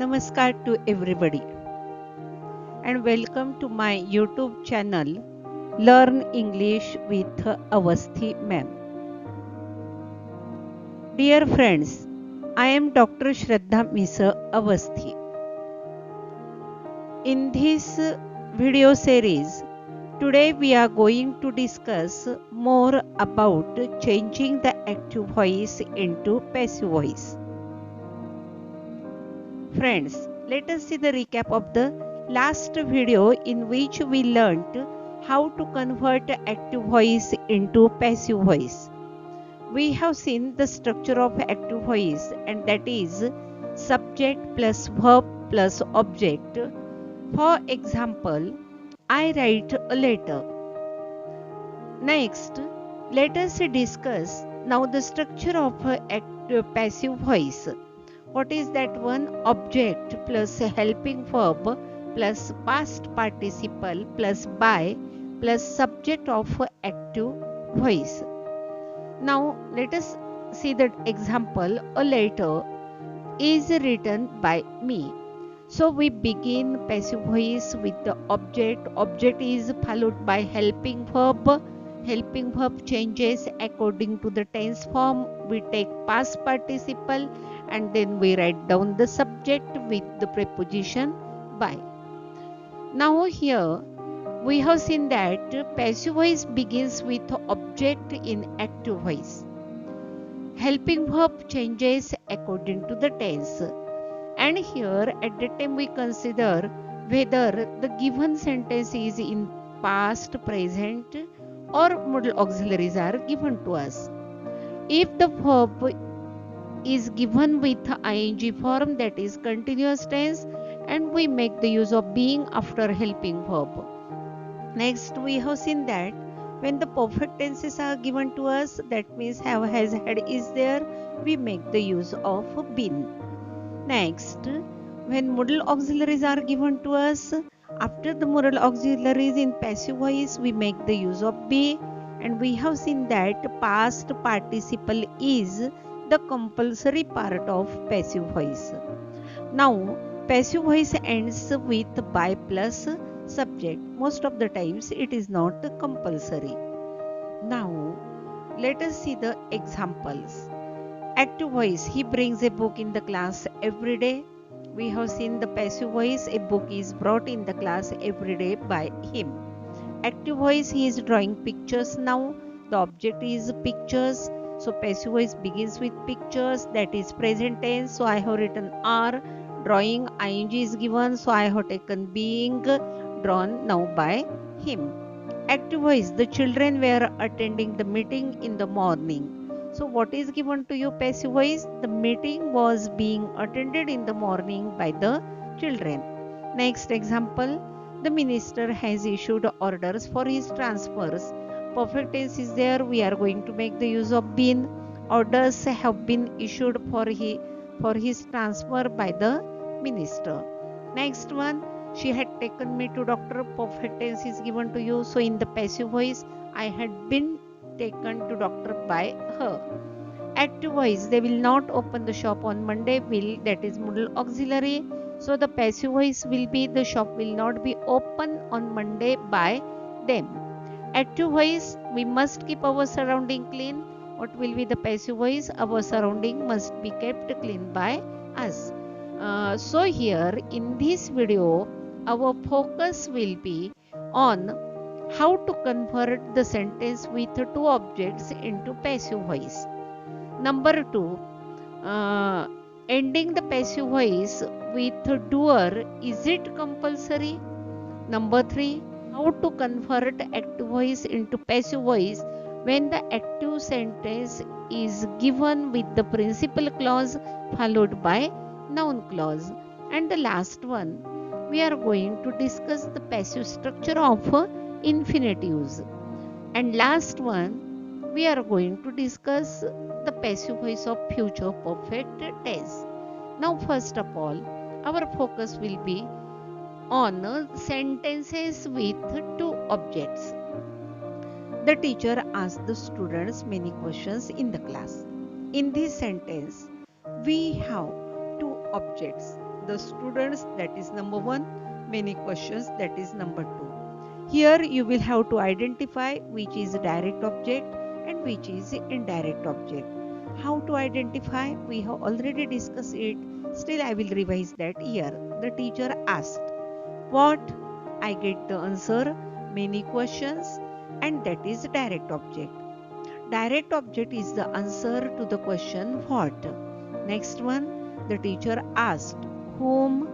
Namaskar to everybody and welcome to my YouTube channel Learn English with Avasthi Ma'am. Dear friends, I am Dr. Shraddha Misra Avasthi. In this video series, today we are going to discuss more about changing the active voice into passive voice. Friends, let us see the recap of the last video in which we learnt how to convert active voice into passive voice. We have seen the structure of active voice, and that is subject plus verb plus object. For example, I write a letter. Next, let us discuss now the structure of passive voice. What is that one? Object plus helping verb plus past participle plus by plus subject of active voice. Now let us see the example. A letter is written by me. So we begin passive voice with the object. Object is followed by helping verb. Helping verb changes according to the tense form. We take past participle and then we write down the subject with the preposition by. Now here we have seen that passive voice begins with object in active voice. Helping verb changes according to the tense. And here at that time we consider whether the given sentence is in past, present or modal auxiliaries are given to us. If the verb is given with ing form, that is continuous tense, and we make the use of being after helping verb. Next we have seen that when the perfect tenses are given to us, that means have, has, had is there, we make the use of been. Next, when modal auxiliaries are given to us, after the modal auxiliaries in passive voice, we make the use of be, and we have seen that past participle is the compulsory part of passive voice. Now, passive voice ends with by plus subject. Most of the times it is not compulsory. Now, let us see the examples. Active voice, he brings a book in the class every day. We have seen the passive voice, a book is brought in the class every day by him. Active voice, he is drawing pictures now. The object is pictures. So passive voice begins with pictures, that is present tense. So I have written are. Drawing, ing is given. So I have taken being drawn now by him. Active voice, the children were attending the meeting in the morning. So what is given to you passive voice? The meeting was being attended in the morning by the children. Next example, the minister has issued orders for his transfers. Perfect tense is there. We are going to make the use of been. Orders have been issued for his transfer by the minister. Next one, she had taken me to doctor. Perfect tense is given to you. So in the passive voice, I had been taken to doctor by her. Active voice, they will not open the shop on Monday, will, that is modal auxiliary. So the passive voice will be the shop will not be open on Monday by them. Active voice, we must keep our surrounding clean. What will be the passive voice? Our surrounding must be kept clean by us. So here in this video, our focus will be on how to convert the sentence with two objects into passive voice. Number 2, ending the passive voice with doer, is it compulsory? Number 3, how to convert active voice into passive voice when the active sentence is given with the principal clause followed by noun clause. And the last one, we are going to discuss the passive structure of infinitives. And last one, we are going to discuss the passive voice of future perfect tense. Now first of all, our focus will be on sentences with two objects. The teacher asked the students many questions in the class. In this sentence, we have two objects. the students, that is number 1, many questions, that is number 2. Here you will have to identify which is direct object and which is indirect object. How to identify? We have already discussed it. Still I will revise that here. The teacher asked, what? I get the answer, many questions, and that is direct object. Direct object is the answer to the question what. Next one, the teacher asked whom?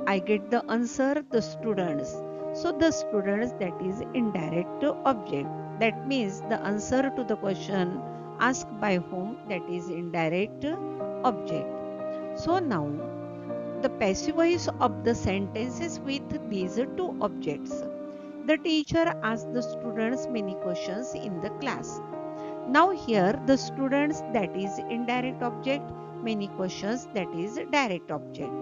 I get the answer, the students. So the students, that is indirect object. That means the answer to the question asked by whom, that is indirect object. So now the passive voice of the sentences with these two objects. The teacher asked the students many questions in the class. Now here the students, that is indirect object, many questions, that is direct object.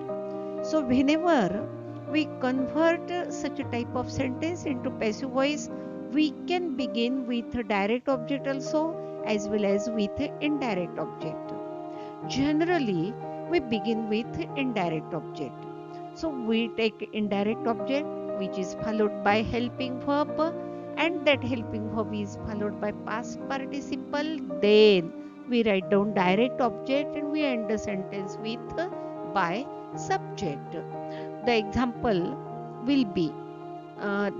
So whenever we convert such a type of sentence into passive voice, we can begin with direct object also as well as with indirect object. Generally, we begin with indirect object. So we take indirect object which is followed by helping verb, and that helping verb is followed by past participle. Then we write down direct object and we end the sentence with by subject. The example will be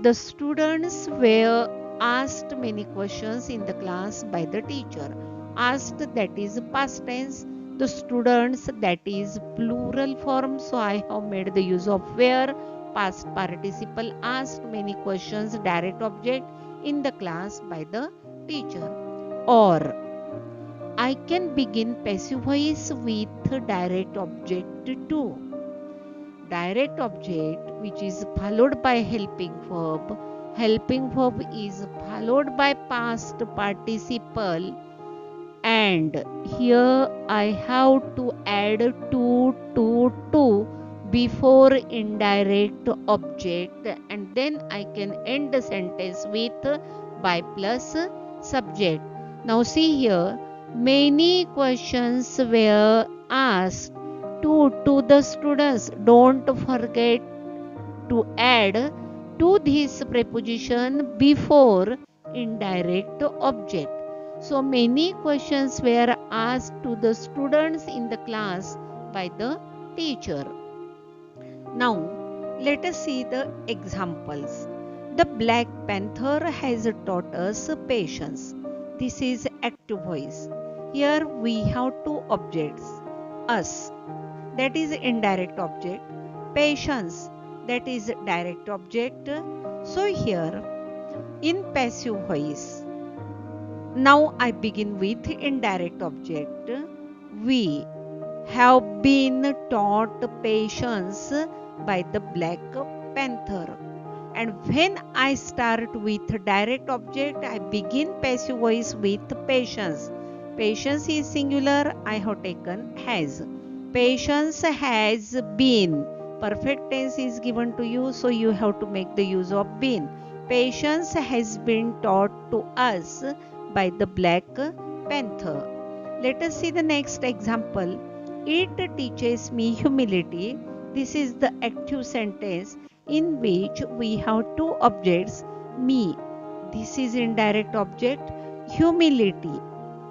the students were asked many questions in the class by the teacher. Asked, that is past tense. The students, that is plural form. So I have made the use of where. Past participle asked many questions, direct object, in the class by the teacher. Or I can begin passive voice with direct object too. Direct object which is followed by helping verb. Helping verb is followed by past participle, and here I have to add to before indirect object, and then I can end the sentence with by plus subject. Now see here, many questions were asked to the students. Don't forget to add to this preposition before indirect object. So many questions were asked to the students in the class by the teacher. Now let us see the examples. The Black Panther has taught us patience. This is active voice. Here we have two objects. Us, that is indirect object. Patience, that is direct object. So here in passive voice, now I begin with indirect object. We have been taught patience by the Black Panther. And when I start with direct object, I begin passive voice with patience. Patience is singular, I have taken has. Patience has been. Perfect tense is given to you, so you have to make the use of been. Patience has been taught to us by the Black Panther. Let us see the next example. It teaches me humility. This is the active sentence in which we have two objects. Me, this is indirect object. Humility,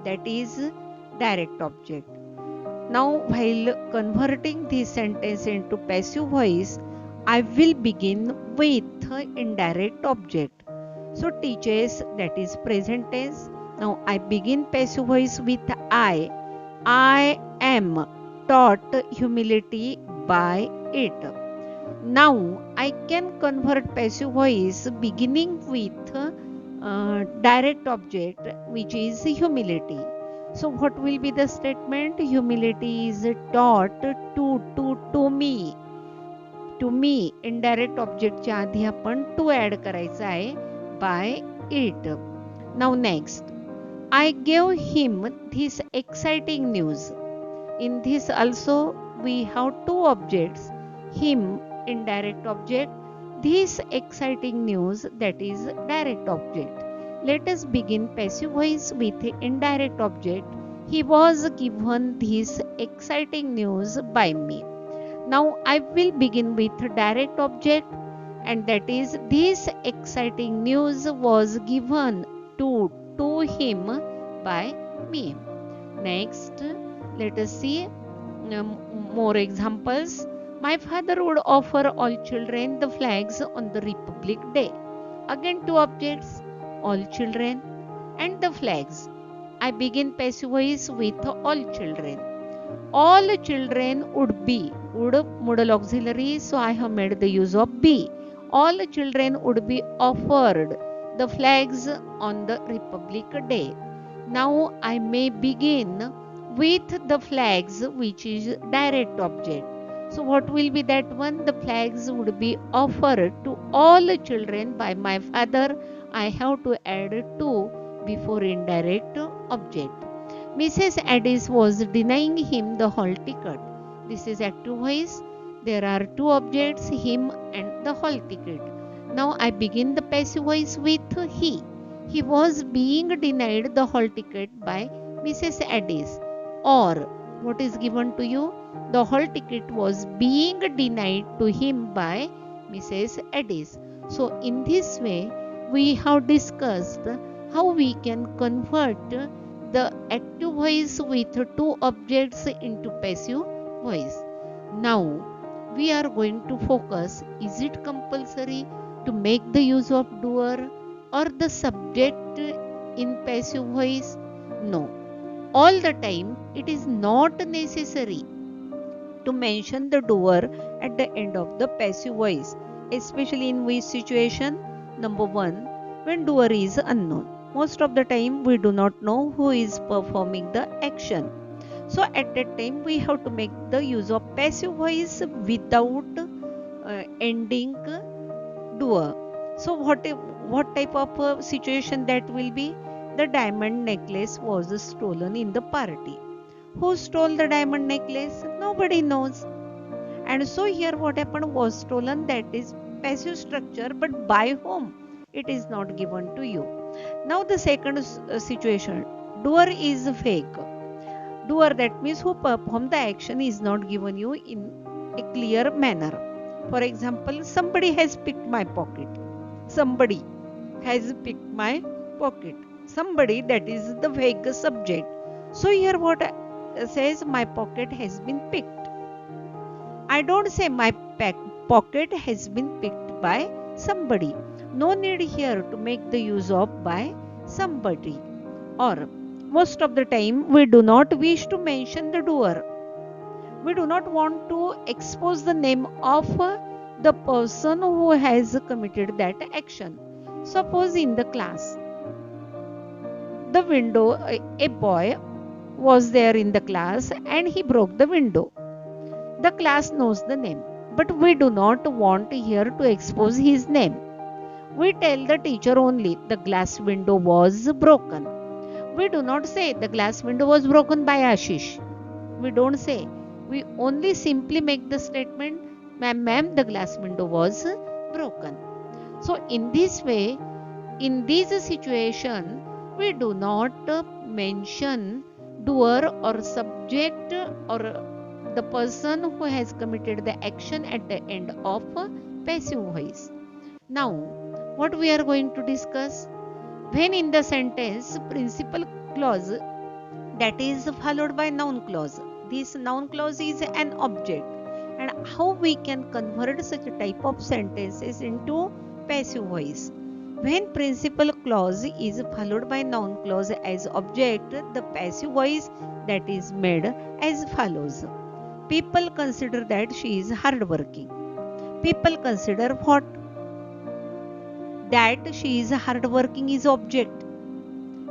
that is direct object. Now while converting this sentence into passive voice, I will begin with indirect object. So teaches, that is present tense. Now I begin passive voice with I. I am taught humility by it. Now I can convert passive voice beginning with direct object which is humility. So what will be the statement? Humility is taught to me. To me, indirect object च्या आधी आपण to add करायचा आहे by it. Now next, I gave him this exciting news. In this also we have two objects. Him, indirect object. This exciting news, that is direct object. Let us begin passive voice with indirect object. He was given this exciting news by me. Now I will begin with direct object, and that is this exciting news was given to him by me. Next, let us see more examples. My father would offer all children the flags on the Republic Day. Again, two objects, all children and the flags. I begin passive voice with all children. All children would modal auxiliary, so I have made the use of be. All children would be offered the flags on the Republic Day. Now I may begin with the flags, which is direct object. So what will be that one? The flags would be offered to all children by my father. I have to add to before indirect object. Mrs. Addis was denying him the hall ticket. This is active voice. There are two objects, him and the hall ticket. Now I begin the passive voice with he. He was being denied the hall ticket by Mrs. Addis. Or what is given to you? The hall ticket was being denied to him by Mrs. Addis. So in this way, we have discussed how we can convert the active voice with two objects into passive voice. Now we are going to focus, is it compulsory to make the use of doer or the subject in passive voice? No. All the time it is not necessary to mention the doer at the end of the passive voice, especially in which situation? Number one, when doer is unknown. Most of the time we do not know who is performing the action. So at that time we have to make the use of passive voice without ending doer. So what type of situation that will be? The diamond necklace was stolen in the party. Who stole the diamond necklace? Nobody knows. And so here what happened was stolen, that is passive structure, but by whom? It is not given to you. Now the second situation, doer is fake. Doer, that means who perform the action, is not given you in a clear manner. For example, somebody has picked my pocket. Somebody has picked my pocket. Somebody, that is the vague subject. So here what says, my pocket has been picked. I don't say my pocket has been picked by somebody. No need here to make the use of by somebody. Or most of the time we do not wish to mention the doer. We do not want to expose the name of the person who has committed that action. Suppose in the class, the window, a boy was there in the class and he broke the window. The class knows the name, but we do not want here to expose his name. We tell the teacher only the glass window was broken. We do not say the glass window was broken by Ashish. We don't say. We only simply make the statement, ma'am, the glass window was broken. So in this way, in this situation, we do not mention doer or subject or the person who has committed the action at the end of passive voice. Now, what we are going to discuss? When in the sentence principal clause, that is followed by noun clause. This noun clause is an object, and how we can convert such a type of sentences into passive voice. When principal clause is followed by noun clause as object, the passive voice that is made as follows. People consider that she is hardworking. People consider what? That she is hardworking is object.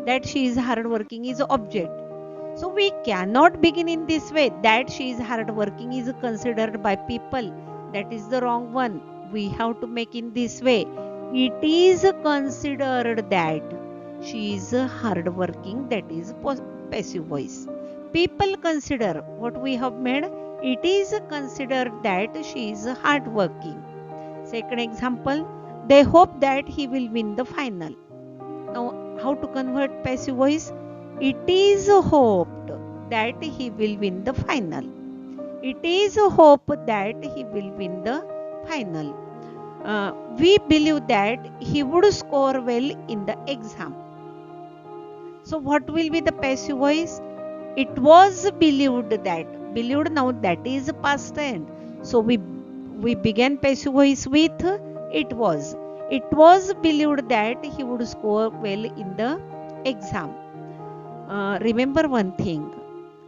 That she is hardworking is object. So we cannot begin in this way. That she is hardworking is considered by people. That is the wrong one. We have to make in this way. It is considered that she is hardworking. That is passive voice. People consider what we have made. It is considered that she is hardworking. Second example. They hope that he will win the final. Now, how to convert passive voice? It is hoped that he will win the final. It is a hope that he will win the final. We believe that he would score well in the exam. So what will be the passive voice? It was believed that. Believed, now that is past tense. So we began passive voice with it was. It was believed that he would score well in the exam. Remember one thing.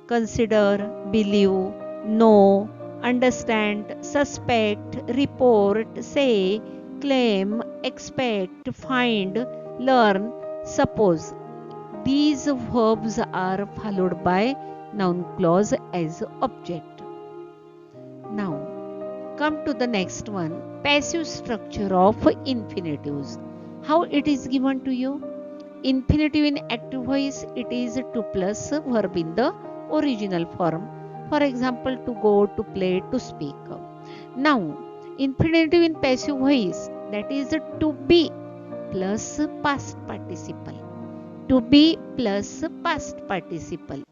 Consider, believe, know, understand, suspect, report, say, claim, expect, find, learn, suppose. These verbs are followed by noun clause as object. Now, come to the next one, passive structure of infinitives. How it is given to you? Infinitive in active voice, it is to plus verb in the original form. For example, to go, to play, to speak. Now, infinitive in passive voice, that is to be plus past participle. To be plus past participle.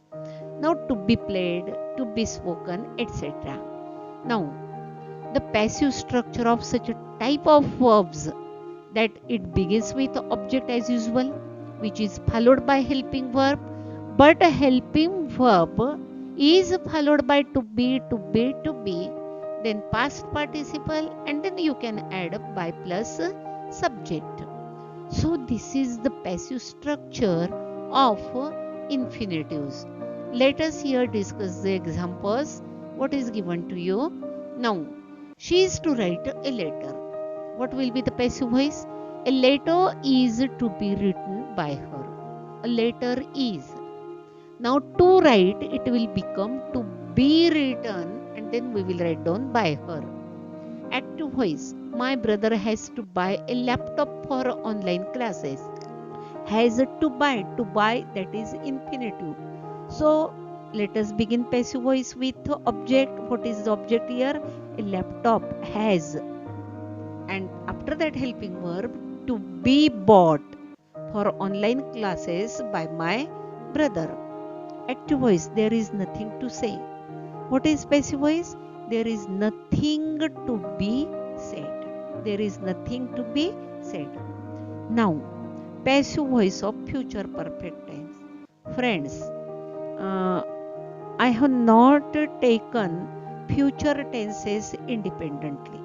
Now, to be played, to be spoken, etc. Now, the passive structure of such a type of verbs that it begins with object as usual, which is followed by helping verb, but a helping verb is followed by to be, then past participle, and then you can add by plus subject. So this is the passive structure of infinitives. Let us here discuss the examples. What is given to you? Now, she is to write a letter. What will be the passive voice? A letter is to be written by her. A letter is. Now to write, it will become to be written, and then we will write down by her. Active voice. My brother has to buy a laptop for online classes. Has to buy that is infinitive. So let us begin passive voice with object. What is the object here? A laptop has. And after that helping verb, to be bought for online classes by my brother. Active voice, there is nothing to say. What is passive voice? There is nothing to be said. There is nothing to be said. Now, passive voice of future perfect tense. Friends, I have not taken future tenses independently.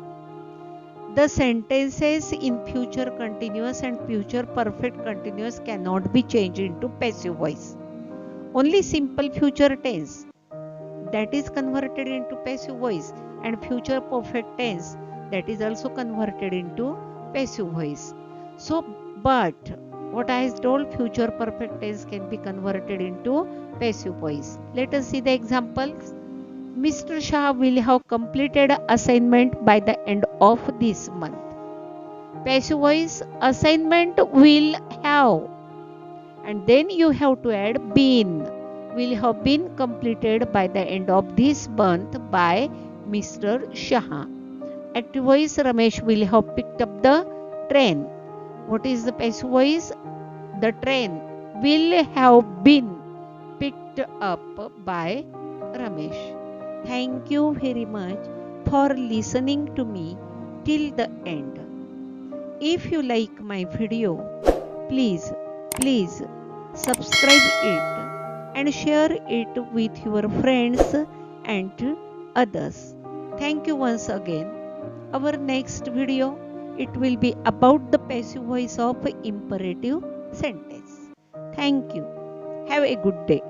The sentences in future continuous and future perfect continuous cannot be changed into passive voice. Only simple future tense, that is converted into passive voice, and future perfect tense, that is also converted into passive voice. So, but what I told, future perfect tense can be converted into passive voice. Let us see the examples. Mr. Shah will have completed assignment by the end of this month. Passive voice, assignment will have, and then you have to add been. Will have been completed by the end of this month by Mr. Shah. Active voice, Ramesh will have picked up the train. What is the passive voice? The train will have been picked up by Ramesh. Thank you very much for listening to me till the end. If you like my video, please subscribe it and share it with your friends and others. Thank you once again. Our next video, it will be about the passive voice of imperative sentence. Thank you. Have a good day.